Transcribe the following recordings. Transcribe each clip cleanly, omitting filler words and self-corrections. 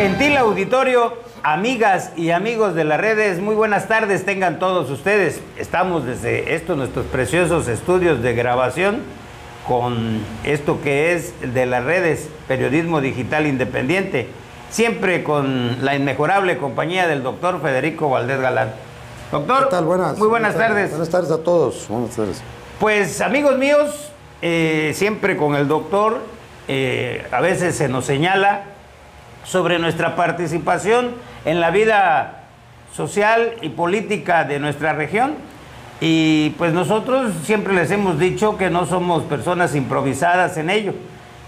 Gentil auditorio, amigas y amigos de las redes, muy buenas tardes tengan todos ustedes. Estamos desde nuestros preciosos estudios de grabación con esto que es de las redes, periodismo digital independiente, siempre con la inmejorable compañía del doctor Federico Valdés Galán. Doctor, ¿qué tal? Muy buenas tardes. Buenas tardes a todos. Buenas tardes. Pues amigos míos, siempre con el doctor, a veces se nos señala sobre nuestra participación en la vida social y política de nuestra región, y pues nosotros siempre les hemos dicho que no somos personas improvisadas en ello,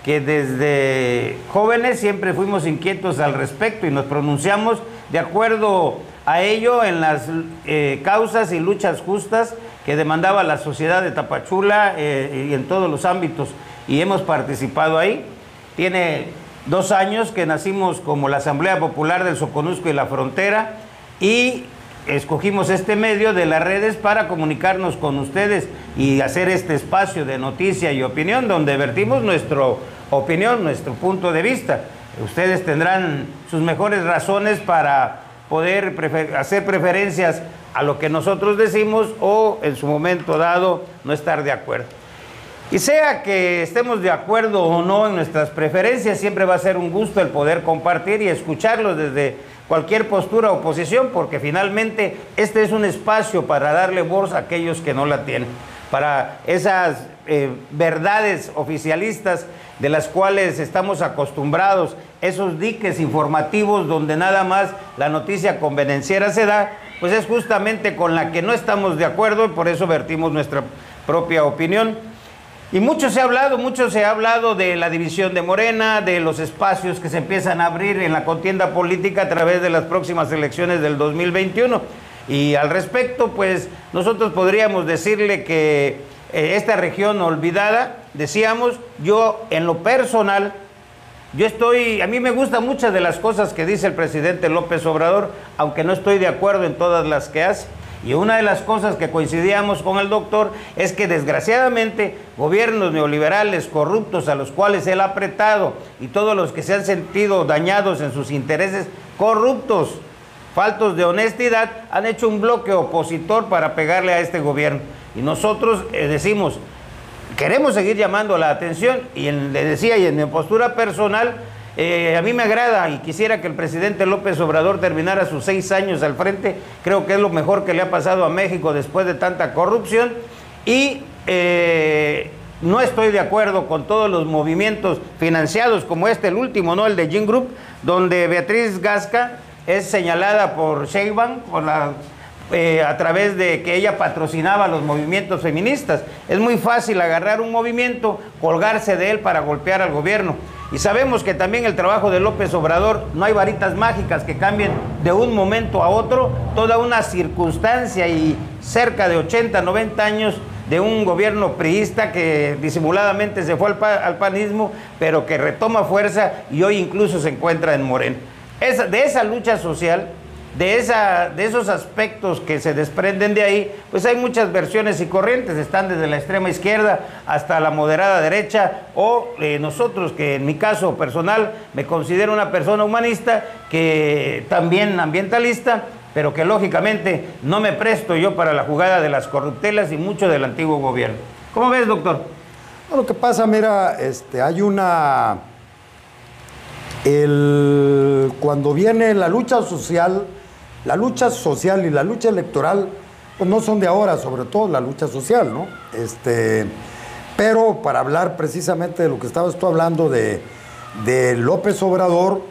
que desde jóvenes siempre fuimos inquietos al respecto y nos pronunciamos de acuerdo a ello en las causas y luchas justas que demandaba la sociedad de Tapachula y en todos los ámbitos, y hemos participado ahí. Tiene 2 años que nacimos como la Asamblea Popular del Soconusco y la Frontera, y escogimos este medio de las redes para comunicarnos con ustedes y hacer este espacio de noticia y opinión donde vertimos nuestra opinión, nuestro punto de vista. Ustedes tendrán sus mejores razones para poder hacer preferencias a lo que nosotros decimos o en su momento dado no estar de acuerdo. Y sea que estemos de acuerdo o no en nuestras preferencias, siempre va a ser un gusto el poder compartir y escucharlos desde cualquier postura o posición, porque finalmente este es un espacio para darle voz a aquellos que no la tienen, para esas verdades oficialistas de las cuales estamos acostumbrados, esos diques informativos donde nada más la noticia convenenciera se da, pues es justamente con la que no estamos de acuerdo y por eso vertimos nuestra propia opinión. Y mucho se ha hablado de la división de Morena, de los espacios que se empiezan a abrir en la contienda política a través de las próximas elecciones del 2021. Y al respecto, pues nosotros podríamos decirle que esta región olvidada, decíamos, yo en lo personal, a mí me gustan muchas de las cosas que dice el presidente López Obrador, aunque no estoy de acuerdo en todas las que hace. Y una de las cosas que coincidíamos con el doctor es que desgraciadamente gobiernos neoliberales corruptos a los cuales él ha apretado y todos los que se han sentido dañados en sus intereses corruptos, faltos de honestidad, han hecho un bloque opositor para pegarle a este gobierno. Y nosotros decimos, queremos seguir llamando la atención y le decía, y en mi postura personal, a mí me agrada y quisiera que el presidente López Obrador terminara sus 6 años al frente. Creo que es lo mejor que le ha pasado a México después de tanta corrupción, y no estoy de acuerdo con todos los movimientos financiados como el último, ¿no? El de Gin Group, donde Beatriz Gasca es señalada por Sheinbaum a través de que ella patrocinaba los movimientos feministas. Es muy fácil agarrar un movimiento, colgarse de él para golpear al gobierno. Y sabemos que también el trabajo de López Obrador, no hay varitas mágicas que cambien de un momento a otro toda una circunstancia, y cerca de 80, 90 años de un gobierno priista que disimuladamente se fue al panismo, pero que retoma fuerza y hoy incluso se encuentra en Morena. De esa lucha social, de esos aspectos que se desprenden de ahí, pues hay muchas versiones y corrientes, están desde la extrema izquierda hasta la moderada derecha, o nosotros, que en mi caso personal me considero una persona humanista, que también ambientalista, pero que lógicamente no me presto yo para la jugada de las corruptelas y mucho del antiguo gobierno. ¿Cómo ves, doctor? No, lo que pasa, mira, hay cuando viene la lucha social y la lucha electoral, pues no son de ahora, sobre todo la lucha social, ¿no? Pero para hablar precisamente de lo que estabas tú hablando de López Obrador,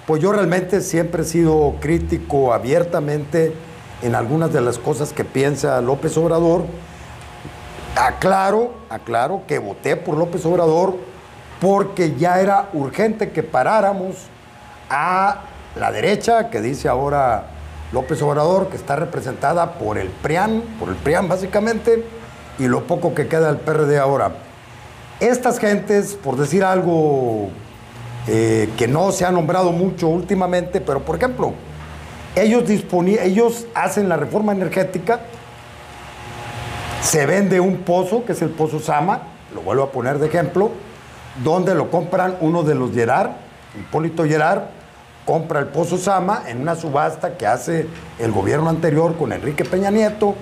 pues yo realmente siempre he sido crítico abiertamente en algunas de las cosas que piensa López Obrador. Aclaro que voté por López Obrador porque ya era urgente que paráramos a la derecha, que dice ahora López Obrador, que está representada por el PRIAN básicamente, y lo poco que queda del PRD ahora. Estas gentes, por decir algo que no se ha nombrado mucho últimamente, pero por ejemplo, ellos hacen la reforma energética, se vende un pozo, que es el Pozo Sama, lo vuelvo a poner de ejemplo, donde lo compran uno de los Gerard, Hipólito Gerard, compra el Pozo Zama en una subasta que hace el gobierno anterior con Enrique Peña Nieto.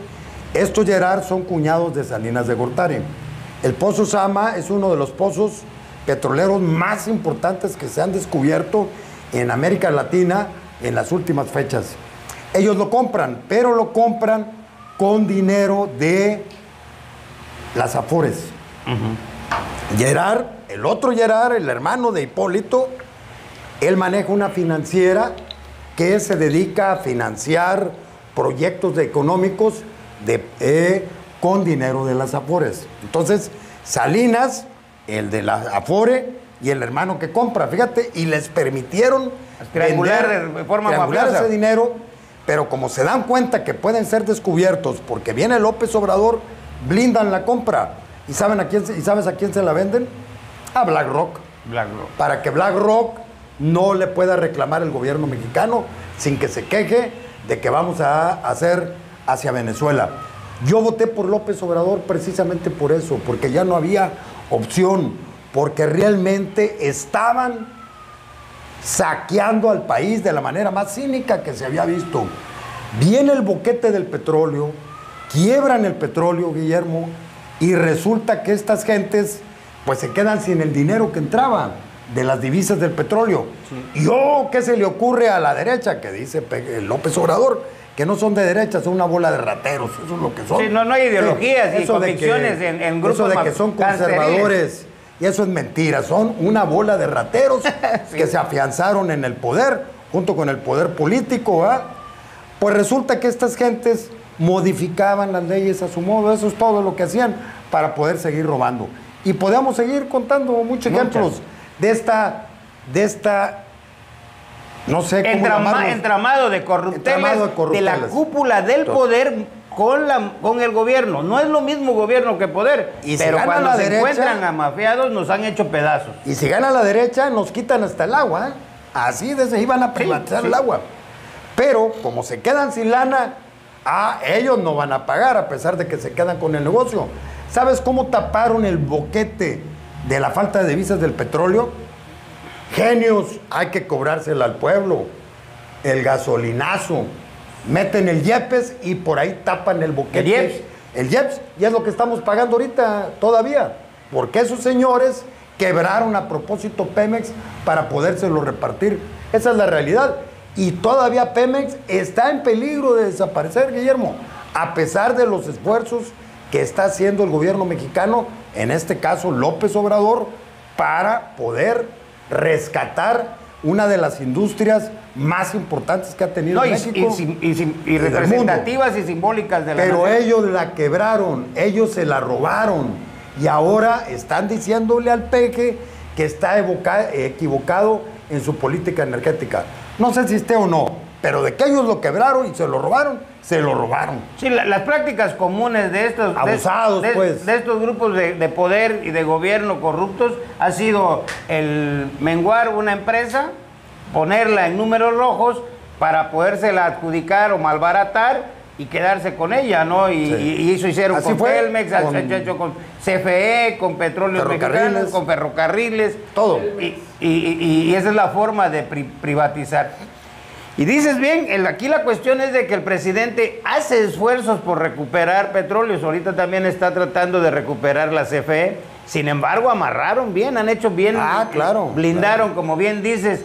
Estos Gerard son cuñados de Salinas de Gortari. El Pozo Zama es uno de los pozos petroleros más importantes que se han descubierto en América Latina en las últimas fechas. Ellos lo compran, pero lo compran con dinero de las Afores. Gerard, el otro Gerard, el hermano de Hipólito, él maneja una financiera que se dedica a financiar proyectos económicos con dinero de las Afores. Entonces, Salinas, el de la Afore y el hermano que compra, fíjate, y les permitieron triangular de forma mafiosa ese dinero, pero como se dan cuenta que pueden ser descubiertos porque viene López Obrador, blindan la compra. ¿Y sabes a quién se la venden? A BlackRock. Para que BlackRock no le pueda reclamar el gobierno mexicano sin que se queje de que vamos a hacer hacia Venezuela. Yo voté por López Obrador precisamente por eso, porque ya no había opción, porque realmente estaban saqueando al país de la manera más cínica que se había visto. Viene el boquete del petróleo, quiebran el petróleo, Guillermo, y resulta que estas gentes pues se quedan sin el dinero que entraba de las divisas del petróleo. Sí. ¿Y qué se le ocurre a la derecha? Que dice López Obrador, que no son de derecha, son una bola de rateros, eso es lo que son. Sí, no hay ideologías y convicciones en grupos. Eso de que son conservadores, y eso es mentira, son una bola de rateros sí, que se afianzaron en el poder, junto con el poder político, ¿verdad? Pues resulta que estas gentes modificaban las leyes a su modo, eso es todo lo que hacían para poder seguir robando. Y podemos seguir contando muchos ejemplos de esta no sé cómo entramado de corrupteles, de la cúpula del poder con el gobierno. No es lo mismo gobierno que poder, pero cuando se encuentran a mafiados nos han hecho pedazos. Y si gana la derecha nos quitan hasta el agua, ¿eh? Así iban a privatizar el agua. Pero como se quedan sin lana, ellos no van a pagar a pesar de que se quedan con el negocio. ¿Sabes cómo taparon el boquete de la falta de divisas del petróleo? Genios, hay que cobrársela al pueblo. El gasolinazo. Meten el IEPES y por ahí tapan el boquete. El IEPS, y es lo que estamos pagando ahorita todavía. Porque esos señores quebraron a propósito Pemex para podérselo repartir. Esa es la realidad. Y todavía Pemex está en peligro de desaparecer, Guillermo, a pesar de los esfuerzos que está haciendo el gobierno mexicano, en este caso López Obrador, para poder rescatar una de las industrias más importantes que ha tenido México. Y representativas y simbólicas de la Pero nación. ellos la quebraron, ellos se la robaron y ahora están diciéndole al peje que está equivocado en su política energética. No sé si esté o no, pero de que ellos lo quebraron y se lo robaron, se lo robaron. Sí, las prácticas comunes de estos abusados, de estos grupos de poder y de gobierno corruptos ha sido el menguar una empresa, ponerla en números rojos para podérsela adjudicar o malbaratar y quedarse con ella, ¿no? Y eso hicieron así con Telmex, con CFE, con Petróleos Mexicanos, con ferrocarriles. Todo. Y esa es la forma de privatizar. Y dices bien, aquí la cuestión es de que el presidente hace esfuerzos por recuperar petróleos. Ahorita también está tratando de recuperar la CFE. Sin embargo, amarraron bien, han hecho bien. Claro. Blindaron, como bien dices,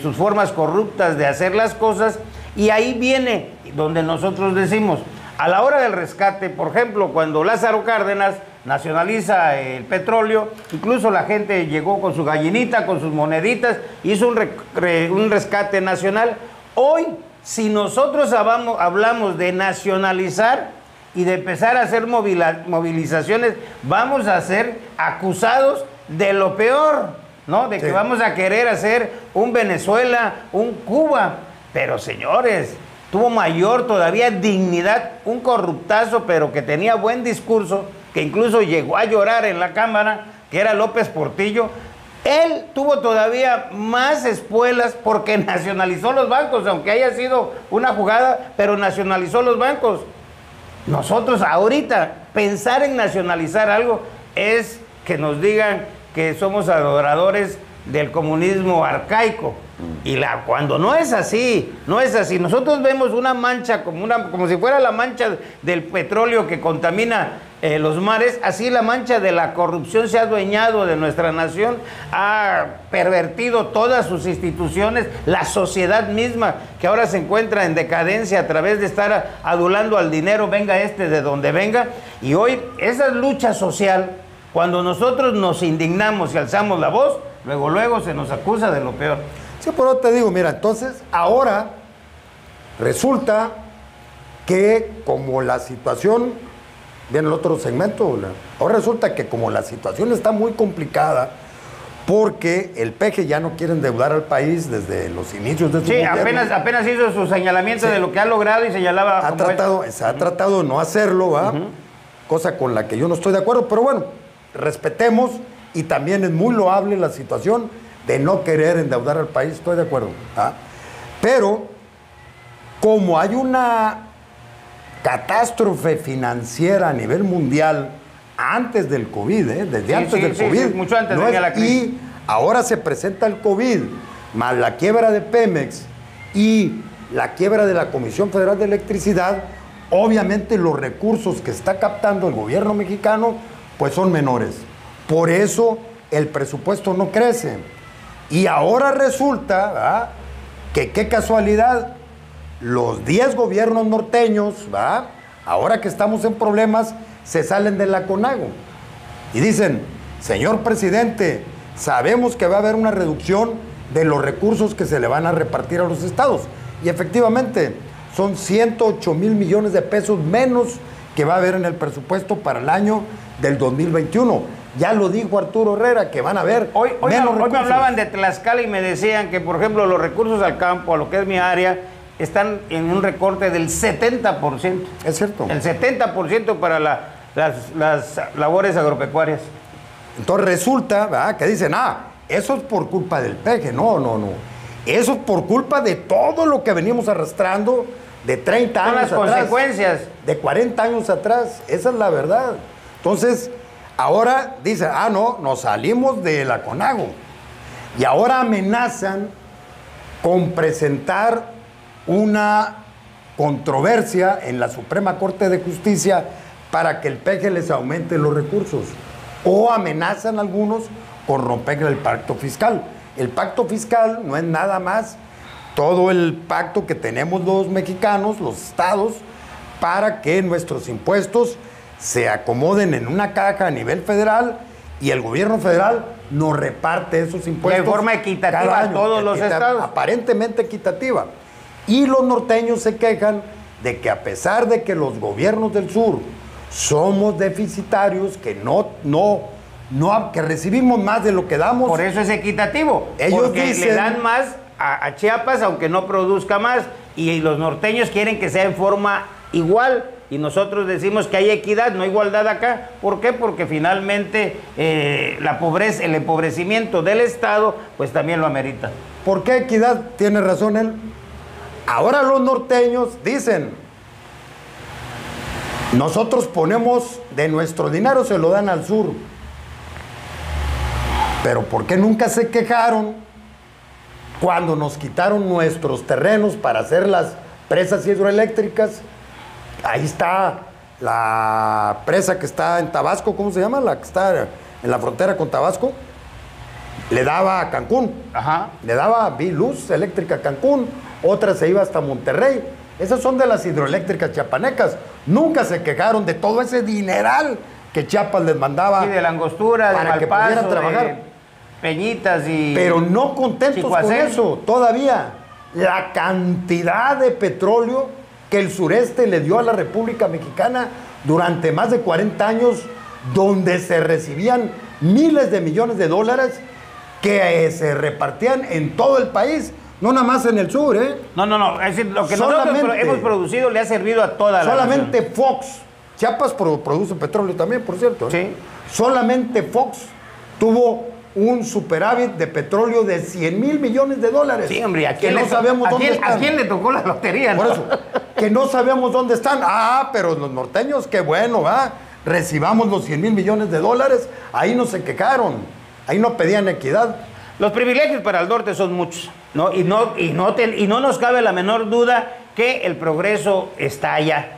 sus formas corruptas de hacer las cosas. Y ahí viene donde nosotros decimos, a la hora del rescate, por ejemplo, cuando Lázaro Cárdenas nacionaliza el petróleo, incluso la gente llegó con su gallinita, con sus moneditas, hizo un rescate nacional. Hoy, si nosotros hablamos de nacionalizar y de empezar a hacer movilizaciones, vamos a ser acusados de lo peor, ¿no? De que vamos a querer hacer un Venezuela, un Cuba. Pero señores, tuvo mayor todavía dignidad un corruptazo, pero que tenía buen discurso, que incluso llegó a llorar en la Cámara, que era López Portillo. Él tuvo todavía más espuelas porque nacionalizó los bancos, aunque haya sido una jugada, pero nacionalizó los bancos. Nosotros ahorita pensar en nacionalizar algo es que nos digan que somos adoradores del comunismo arcaico. Y cuando no es así, no es así. Nosotros vemos una mancha como si fuera la mancha del petróleo que contamina los mares, así la mancha de la corrupción se ha adueñado de nuestra nación, ha pervertido todas sus instituciones, la sociedad misma, que ahora se encuentra en decadencia a través de estar adulando al dinero, venga de donde venga. Y hoy esa lucha social, cuando nosotros nos indignamos y alzamos la voz, luego se nos acusa de lo peor. Sí, pero te digo, mira, entonces ahora resulta que como la situación, viene el otro segmento, ahora resulta que como la situación está muy complicada, porque el PG ya no quiere endeudar al país desde los inicios de su gobierno. apenas hizo su señalamiento de lo que ha logrado y señalaba... Ha tratado de no hacerlo, ¿va? Cosa con la que yo no estoy de acuerdo, pero bueno, respetemos, y también es muy loable la situación de no querer endeudar al país, estoy de acuerdo. ¿Ah? Pero, como hay una catástrofe financiera a nivel mundial antes del COVID, desde antes del COVID, mucho antes de la crisis. Y ahora se presenta el COVID, más la quiebra de Pemex y la quiebra de la Comisión Federal de Electricidad, obviamente los recursos que está captando el gobierno mexicano pues son menores. Por eso el presupuesto no crece. Y ahora resulta, ¿verdad?, que qué casualidad, los 10 gobiernos norteños, ¿verdad?, ahora que estamos en problemas, se salen de la CONAGO y dicen: señor presidente, sabemos que va a haber una reducción de los recursos que se le van a repartir a los estados. Y efectivamente, son 108 mil millones de pesos menos que va a haber en el presupuesto para el año del 2021. Ya lo dijo Arturo Herrera, que van a haber hoy menos recursos. me hablaban de Tlaxcala y me decían que, por ejemplo, los recursos al campo, a lo que es mi área, están en un recorte del 70%. Es cierto. El 70% para las labores agropecuarias. Entonces resulta, ¿verdad?, que dicen: eso es por culpa del PG. No. Eso es por culpa de todo lo que venimos arrastrando de 30 años atrás. Son las consecuencias. De 40 años atrás. Esa es la verdad. Entonces, ahora dicen: no, nos salimos de la CONAGO. Y ahora amenazan con presentar una controversia en la Suprema Corte de Justicia para que el PG les aumente los recursos. O amenazan algunos con romper el pacto fiscal. El pacto fiscal no es nada más todo el pacto que tenemos los mexicanos, los estados, para que nuestros impuestos se acomoden en una caja a nivel federal y el gobierno federal nos reparte esos impuestos de forma equitativa a todos los estados. Aparentemente equitativa. Y los norteños se quejan de que, a pesar de que los gobiernos del sur somos deficitarios, que que recibimos más de lo que damos. Por eso es equitativo. Ellos porque dicen, le dan más a Chiapas, aunque no produzca más, y los norteños quieren que sea en forma igual, y nosotros decimos que hay equidad, no igualdad acá. ¿Por qué? Porque finalmente la pobreza, el empobrecimiento del Estado, pues también lo amerita. ¿Por qué equidad? Tiene razón él. Ahora los norteños dicen: nosotros ponemos de nuestro dinero, se lo dan al sur. Pero ¿por qué nunca se quejaron cuando nos quitaron nuestros terrenos para hacer las presas hidroeléctricas? Ahí está la presa que está en Tabasco, ¿cómo se llama? La que está en la frontera con Tabasco. Le daba a Cancún. Ajá. Le daba luz eléctrica a Cancún. Otra se iba hasta Monterrey. Esas son de las hidroeléctricas chiapanecas. Nunca se quejaron de todo ese dineral que Chiapas les mandaba. Sí, de la Angostura, para de que pudieran trabajar. de Peñitas y... Pero no contentos con eso, todavía. La cantidad de petróleo que el sureste le dio a la República Mexicana durante más de 40 años, donde se recibían miles de millones de dólares que se repartían en todo el país. No nada más en el sur, ¿eh? No. Es decir, lo que nosotros hemos producido le ha servido a toda la solamente nación. Fox. Chiapas produce petróleo también, por cierto, ¿eh? Sí. Solamente Fox tuvo un superávit de petróleo de 100 mil millones de dólares. Sí, hombre, ¿a quién, que no sabemos dónde están? ¿A quién le tocó la lotería? Por eso, que no sabemos dónde están. Pero los norteños, qué bueno, ¿va? Recibamos los 100 mil millones de dólares. Ahí no se quejaron. Ahí no pedían equidad. Los privilegios para el norte son muchos, ¿no? Y no nos cabe la menor duda que el progreso está allá,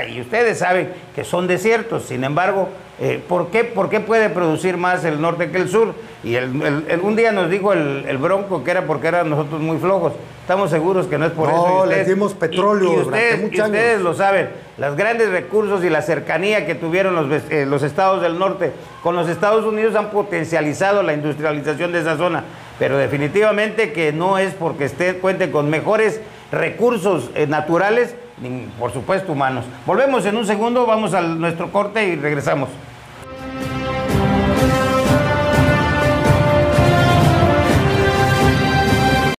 y ustedes saben que son desiertos. Sin embargo, ¿por qué puede producir más el norte que el sur? Y un día nos dijo el Bronco que era porque eran nosotros muy flojos. Estamos seguros que no es por eso. No, les dimos petróleo durante muchos años. Ustedes lo saben, los grandes recursos y la cercanía que tuvieron los estados del norte con los Estados Unidos han potencializado la industrialización de esa zona. Pero definitivamente que no es porque cuente con mejores recursos naturales, ni por supuesto humanos. Volvemos en un segundo, vamos a nuestro corte y regresamos.